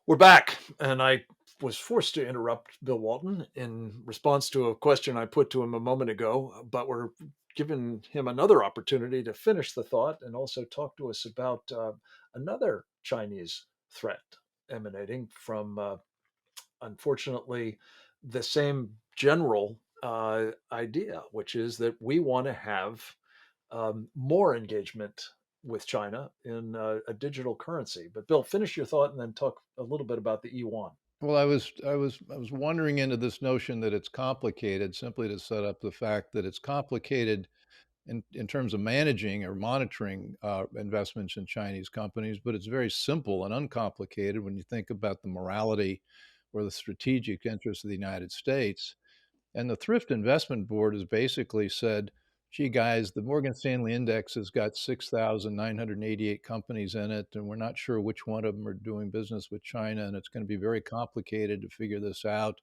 We're back, and I was forced to interrupt Bill Walton in response to a question I put to him a moment ago, but we're giving him another opportunity to finish the thought and also talk to us about another Chinese threat emanating from, unfortunately, the same general idea, which is that we want to have more engagement with China in a digital currency. But Bill, finish your thought and then talk a little bit about the eYuan. Well, I was wandering into this notion that it's complicated simply to set up the fact that it's complicated in terms of managing or monitoring investments in Chinese companies, but it's very simple and uncomplicated when you think about the morality or the strategic interests of the United States. And the Thrift Investment Board has basically said, gee, guys, the Morgan Stanley Index has got 6,988 companies in it, and we're not sure which one of them are doing business with China, and it's going to be very complicated to figure this out.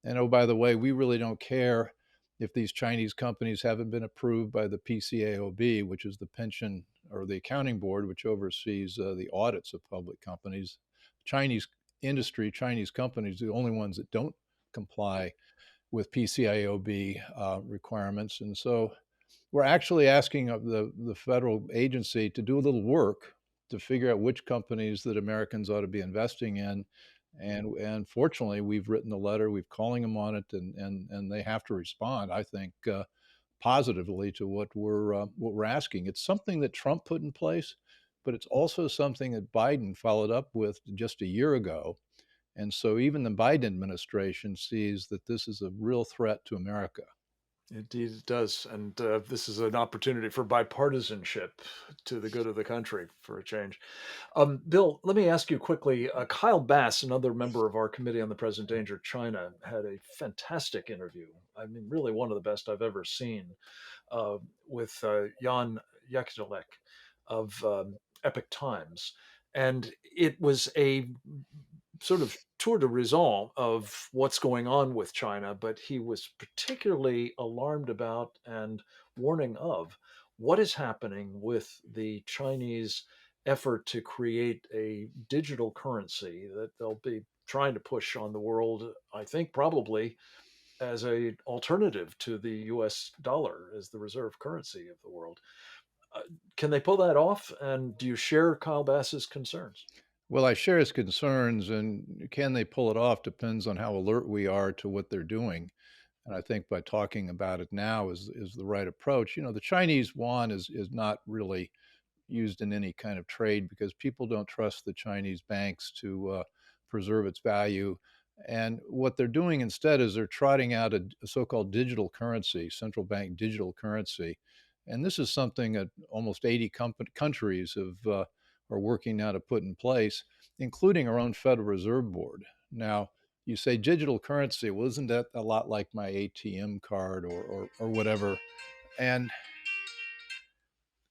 And oh, by the way, we really don't care if these Chinese companies haven't been approved by the PCAOB, which is the pension or the accounting board, which oversees the audits of public companies. Chinese industry, Chinese companies, are the only ones that don't comply with PCIOB requirements. And so we're actually asking of the federal agency to do a little work to figure out which companies that Americans ought to be investing in. And fortunately, we've written the letter, we've calling them on it, and they have to respond, I think, positively to what we're asking. It's something that Trump put in place, but it's also something that Biden followed up with just a year ago, and so even the Biden administration sees that this is a real threat to America. Indeed, it does. And this is an opportunity for bipartisanship to the good of the country for a change. Bill, let me ask you quickly. Kyle Bass, another member of our Committee on the Present Danger of China, had a fantastic interview. I mean, really one of the best I've ever seen with Jan Yakutelek of Epic Times. And it was a sort of tour de raison of what's going on with China, but he was particularly alarmed about and warning of what is happening with the Chinese effort to create a digital currency that they'll be trying to push on the world, I think probably as a alternative to the US dollar as the reserve currency of the world. Uh, can they pull that off? And do you share Kyle Bass's concerns? Well, I share his concerns, and can they pull it off depends on how alert we are to what they're doing. And I think by talking about it now is the right approach. The Chinese yuan is not really used in any kind of trade because people don't trust the Chinese banks to preserve its value. And what they're doing instead is they're trotting out a so-called digital currency, central bank digital currency. And this is something that almost 80 countries are working now to put in place, including our own Federal Reserve Board. Now, you say digital currency. Well, isn't that a lot like my ATM card or whatever? And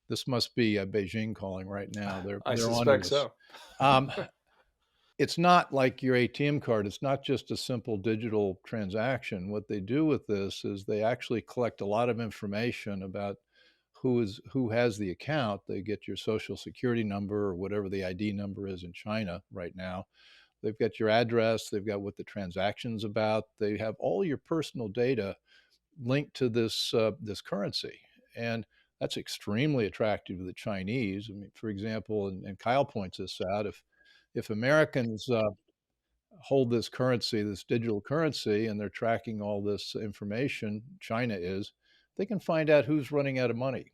this must be Beijing calling right now. They're I they're on to suspect us. so. Um, it's not like your ATM card. It's not just a simple digital transaction. What they do with this is they actually collect a lot of information about who has the account. They get your social security number or whatever the ID number is in China right now. They've got your address. They've got what the transaction's about. They have all your personal data linked to this currency, and that's extremely attractive to the Chinese. I mean, for example, and Kyle points this out, if Americans hold this currency, this digital currency, and they're tracking all this information, China is, they can find out who's running out of money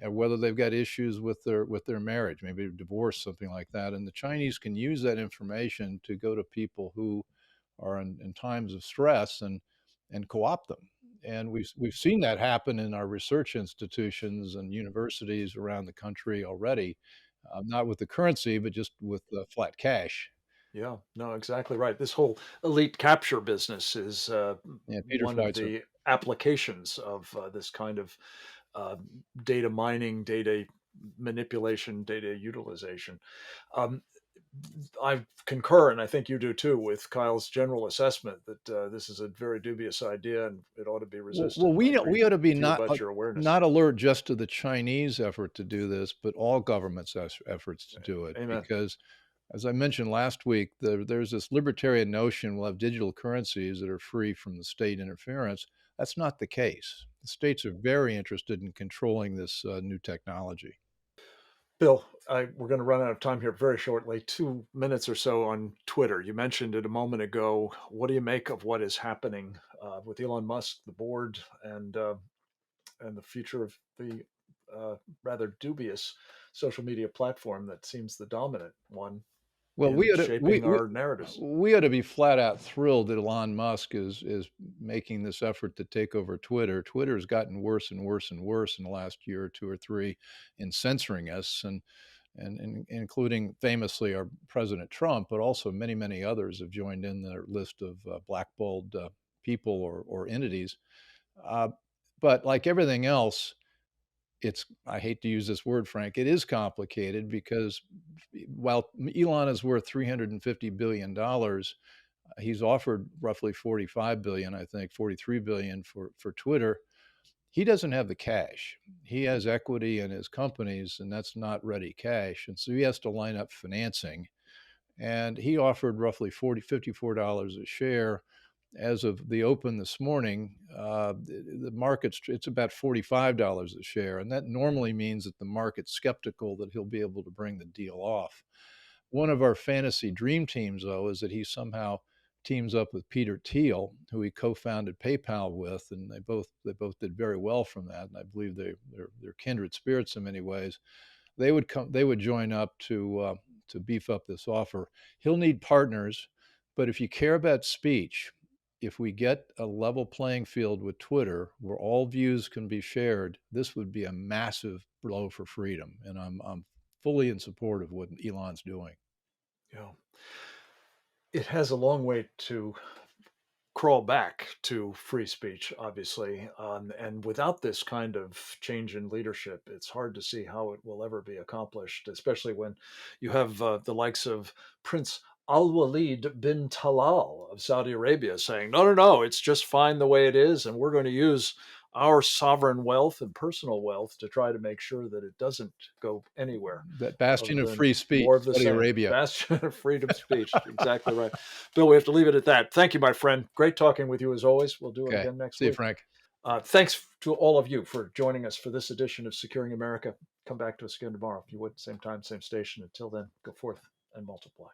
and whether they've got issues with their marriage, maybe a divorce, something like that. And the Chinese can use that information to go to people who are in times of stress and co-opt them. And we've seen that happen in our research institutions and universities around the country already, not with the currency, but just with flat cash. Yeah, no, exactly right. This whole elite capture business is Yeah, Peter one of Schweitzer. the applications of this kind of uh, data mining, data manipulation, data utilization. Um, I concur, and I think you do too, with Kyle's general assessment that this is a very dubious idea and it ought to be Well, resisted. I agree we ought to be with you about your awareness. not alert just to the Chinese effort to do this, but all governments' efforts to do it, Amen. because As I mentioned last week, there's this libertarian notion we'll have digital currencies that are free from the state interference. That's not the case. The states are very interested in controlling this new technology. Bill, we're going to run out of time here very shortly. 2 minutes or so on Twitter. You mentioned it a moment ago. What do you make of what is happening with Elon Musk, the board, and the future of the uh, rather dubious social media platform that seems the dominant one Well, in we ought to shaping our narratives? we ought to be flat out thrilled that Elon Musk is making this effort to take over Twitter. Twitter has gotten worse and worse and worse in the last year or 2 or 3 in censoring us, and including famously our President Trump, but also many, many others have joined in their list of blackballed people or entities. Uh, but like everything else, it's I hate to use this word, Frank, it is complicated because while Elon is worth $350 billion, he's offered roughly 45 billion, I think 43 billion for Twitter. He doesn't have the cash. He has equity in his companies, and that's not ready cash. And so he has to line up financing. And he offered roughly $54 a share. As of the open this morning, the market's it's about $45 a share, and that normally means that the market's skeptical that he'll be able to bring the deal off. One of our fantasy dream teams, though, is that he somehow teams up with Peter Thiel, who he co-founded PayPal with, and they both did very well from that. And I believe they're kindred spirits in many ways. They would join up to beef up this offer. He'll need partners, but if you care about speech, if we get a level playing field with Twitter where all views can be shared, this would be a massive blow for freedom. And I'm fully in support of what Elon's doing. Yeah, it has a long way to crawl back to free speech, obviously. And without this kind of change in leadership, it's hard to see how it will ever be accomplished, especially when you have the likes of Prince Al Walid bin Talal of Saudi Arabia saying, no, no, no, it's just fine the way it is. And we're going to use our sovereign wealth and personal wealth to try to make sure that it doesn't go anywhere That other bastion of than free speech, more of the Saudi same. Arabia. Bastion of freedom speech. Exactly right. Bill, we have to leave it at that. Thank you, my friend. Great talking with you as always. We'll do it Okay. again next See you, week. Frank. Thanks to all of you for joining us for this edition of Securing America. Come back to us again tomorrow, if you would. Same time, same station. Until then, go forth and multiply.